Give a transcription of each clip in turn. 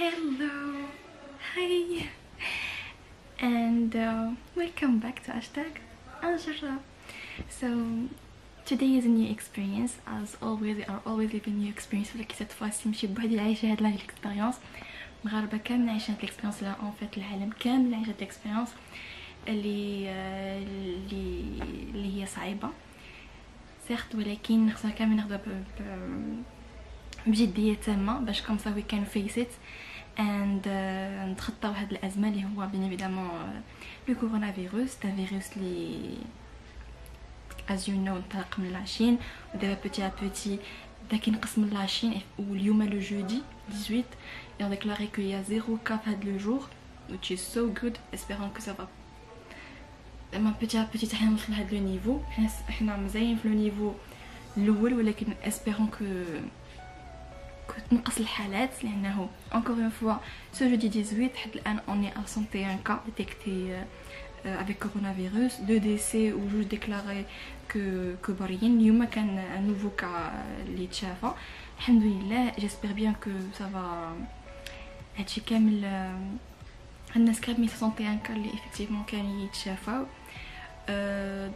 Hello, hi, and welcome back to #Anjara. So today is a new experience. As always, we are always living new experience. ولكن cette fois-ci ماشي بوحدي عايشة هاد l'expérience. مغاربة كامل عايشين هاد l'expérience لا en fait العالم كامل عايش هاد l'expérience اللي هي صعيبة certes ولكن خصنا كامل ناخدها بجدية تامة باش comme ça we can face it and نتخطاو هاد الأزمة اللي هو bien évidemment le coronavirus. c'est un virus اللي as you know انطلق من العشرين ودابا petit à petit بدا كينقص من العشرين واليوم le jeudi 18 et on déclaré qu'il y a 0 cas هاد le jour which is so good. espérons que ça va اما petit à petit حنا نوصل لهاد لو نيفو. حنا مزيان في لو نيفو الاول ولكن espérons que تنقص الحالات لانه encore une fois ce jeudi 18 حتى الان on est à 61 cas détectés avec coronavirus, 2 décès ou juste déclarés que بريين. اليوم كان un nouveau cas اللي تشافى الحمد لله. j'espère bien que ça va هادشي كامل الناس كامل 61 cas اللي effectivement كانوا يتشافاو.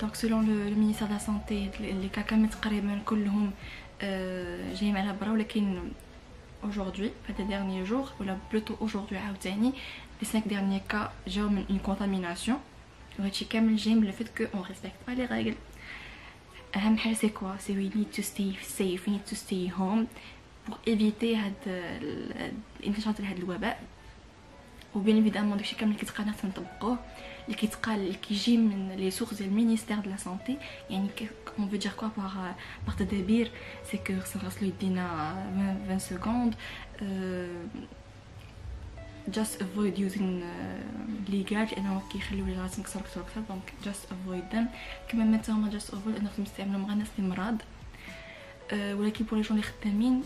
donc selon le ministère de la santé les cas كامل تقريبا كلهم جايين على برا ولكن aujourd'hui pas des derniers jours ou plutôt aujourd'hui عاوتاني les 5 derniers cas جاو من une contamination وهادشي كامل جاي من le fait que on respecte pas les règles. اهم حاجه c'est quoi c'est we need to stay safe, we need to stay home pour éviter هاد الانتشار هاد الوباء. وبين évidemment داكشي كامل كيتقال خصنا نطبقوه اللي كيتقال اللي كيجي من لي سورس ديال المينيستير دو لا سانتي. يعني on veut dire quoi par تدابير c'est que خصنا نغسلو يدينا 20 secondes just avoid using legal لانه كيخليو الجرات نكسر اكثر دونك just avoid them. كما مثلا just avoid انكم تستعملوا مع الناس اللي مرض ولكن بور لي جون اللي خدامين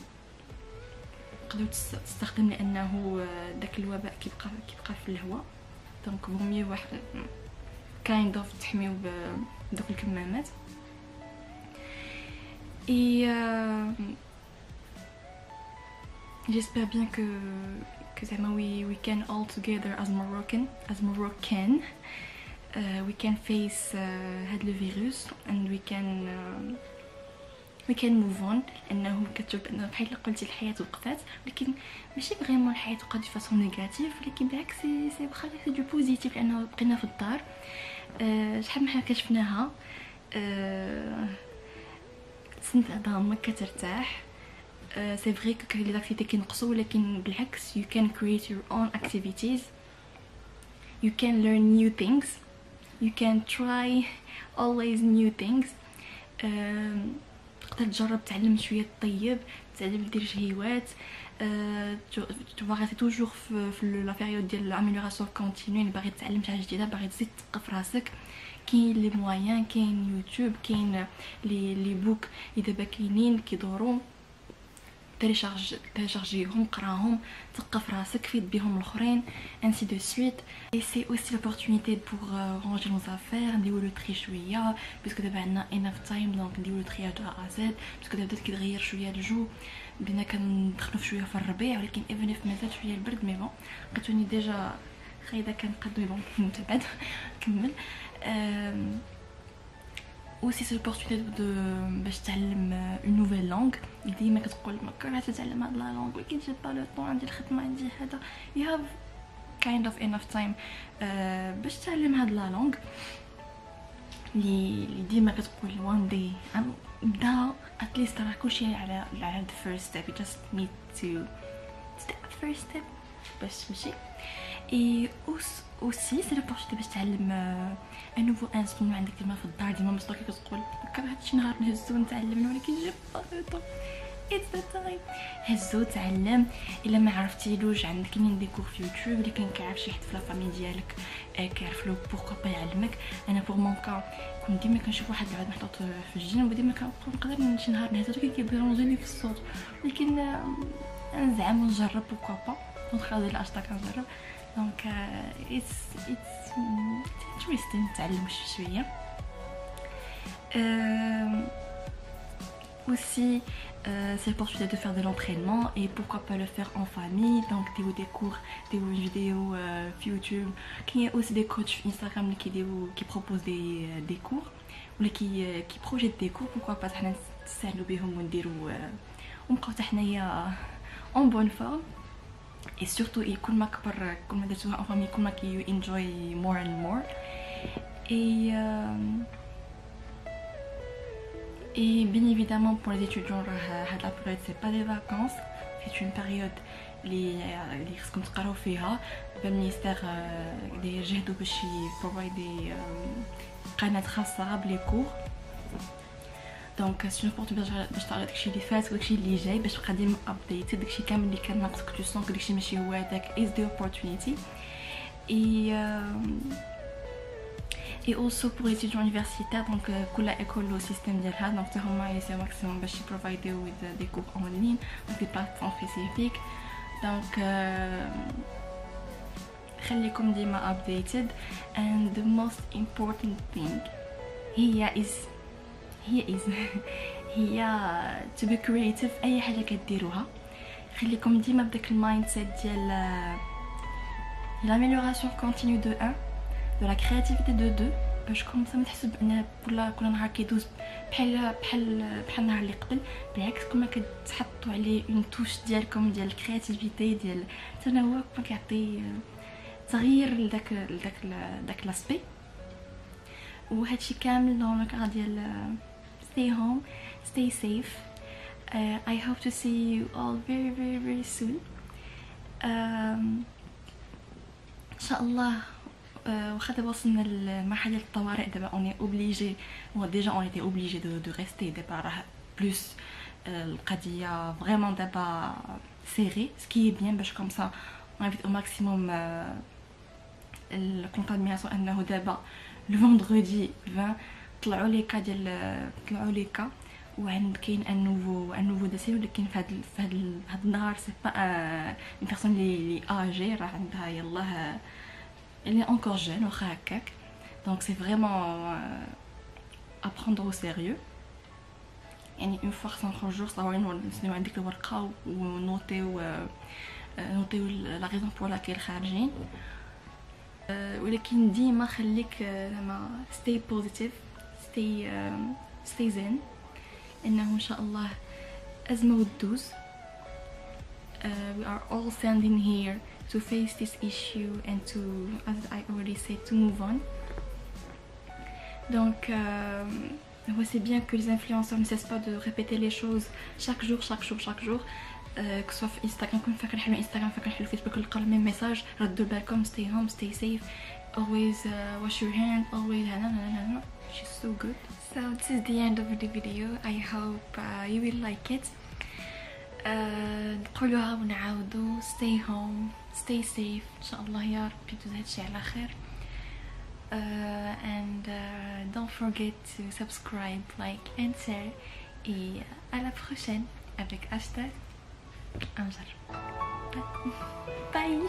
تقدروا تستخدم لانه داك الوباء كيبقى في الهواء دونك بومي واحد kind of تحميو بدوك الكمامات. et j'espère bien que زعما we can all together as Moroccan we can face هاد le virus and we can move on. لانه كتشوف انه بحال قلتي الحياه وقفات ولكن ماشي فريمون الحياه وقفت دو فاسون نيجاتيف ولكن بالعكس سي واخا سي دو بوزيتيف لانه بقينا في الدار. شحال من حاجه كشفناها سنت عظام ما كترتاح. سي فري كو لي اكتيفيتي كينقصوا ولكن بالعكس you can create your own activities, you can learn new things, you can try always new things. تقدر تجرب تعلم شويه طيب تعلم دير شهيوات. tu vas rester toujours في لا بيريود ديال الاميليوراسيون كونتينيو. اللي باغي تتعلم شي حاجه جديده باغي تزيد تثقف راسك كاين لي مويان كاين يوتيوب كاين لي بوك اللي دابا كاينين كيدوروا téléchargيهم قراهم ثقف راسك فيد بهم الاخرين ainsi de suite. et c'est aussi l'opportunité pour ranger nos affaires نديرو لو تري شويه باسكو دابا عندنا enough time دونك نديرو لو تري de A à Z باسكو دابا بدات كيتغير شويه الجو بدينا كندخلو شويه في الربيع ولكن even if مازال شويه البرد مي بون لقيتوني ديجا خايده كنقد مي بون متبعد كمل. aussi c'est l'opportunité باش تعلم une nouvelle langue. ديما كتقول ما كرهت نتعلم هاد لا لونغ ولكن جي با لو طون عندي الخدمه عندي هذا you have kind of enough time باش تعلم هاد لا لونغ اللي ديما كتقول one day نبدا at least راه كلشي على the first step. you just need to step first step باش تمشي. et aussi c'est l'opportunité باش تعلم un nouveau instrument عندك ديما في الدار ديما مصدوكي كتقول كرهت شي نهار نهزو نتعلم ولكن جي با طون it's the time هزو تعلم. الا ما عرفتيلوش عندك كاينين دي كور في يوتيوب اللي كيعرف شي حد في لا فامي ديالك كيعرف له بوركو با يعلمك. انا بور مون كا كنت ديما كنشوف واحد العود محطوط في الجنب وديما كنقدر شي نهار نهزو كيبيرونجيني في الصوت ولكن نزعم ونجرب بوركو با دونك هذا الاشطا كنجرب دونك it's interesting نتعلم شويه. aussi c'est l'opportunité de faire de l'entraînement et pourquoi pas le faire en famille. Donc des cours, des vidéos YouTube. Il y a aussi des coachs Instagram qui proposent des cours ou qui projettent des cours. Pourquoi pas نستعملوا بهم ونديروا ونبقاو حتى حنايا en bonne forme. Et surtout كل ما كبر كل ما درتوها en famille كل ما you enjoy more and more. Et bien évidemment pour les étudiants la période c'est pas des vacances, c'est une période اللي خصكم تقراو فيها. بالمينستير اللي جهدوا باش يبروفايدي قناه خاصه بلي كور. دونك سي نبورط باش تعرض داكشي اللي فات وداكشي اللي جاي باش تبقى ديما ابديت. داكشي كامل اللي كان ناقصك تو سون داكشي ماشي هو هذاك is the opportunity. Et aussi pour les étudiants universitaires, donc كل école au système ديالها donc هما يساو maximum باش يبروفايديو des cours en ligne donc des plateformes spécifiques. donc خليكم ديما updated. And the most important thing هي to be creative. اي حاجه كديروها خليكم ديما بداك المايند سيت ديال l'amélioration continue de 1, de la créativité de 2 باش كون ما تحسب بان كل نهار كيدوز بحال النهار اللي قبل. بالعكس كل ما كتحطوا عليه اون توش ديالكم ديال الكرياتيفيتي ديال التنوع كما كيعطي تغيير لداك لاسبي. وهادشي كامل دون لو ديال stay home, stay safe. I hope to see you all very very very soon. ان شاء الله. واخا دابا وصلنا لمرحله الطوارئ دابا اوني اوبليجي ديجا اون ايتي اوبليجي دو ريستي دابا راه بلوس القضيه فريمون دابا سيري سكي بيان باش كوم سا اون انفيت او ماكسيموم الكونتاميناسيون انه دابا لو فوندردي 20 طلعوا لي كا وعند كاين ان نوفو داسي ولكن في هاد النهار سي با اون بيرسون لي اجي راه عندها يلاه elle est encore jeune واخا هكاك. donc c'est vraiment à prendre au sérieux. يعني une fois 5 jours صراو نسنيو عندك الورقه ونوطيو la raison pour laquelle خارجين. ولكن ديما خليك زعما stay positive, stay zen انه ان شاء الله ازمه وتدوز. we are all standing here to face this issue and to, as I already said, to move on. Donc c'est bien que les influenceurs ne cessent pas de répéter les choses chaque jour que ce soit في Instagram كون فاكر نحلو Instagram فاكر نحلو Facebook نلقاو الميم ميساج ردوا بالكم stay home, stay safe, always wash your hands, always she's so good. So this is the end of the video. I hope you will like it. نقولوها ونعاودو stay home, stay safe ان شاء الله يا ربي يدوز هادشي على خير. And don't forget to subscribe, like and share. Et à la prochaine avec hashtag Amjar. Bye.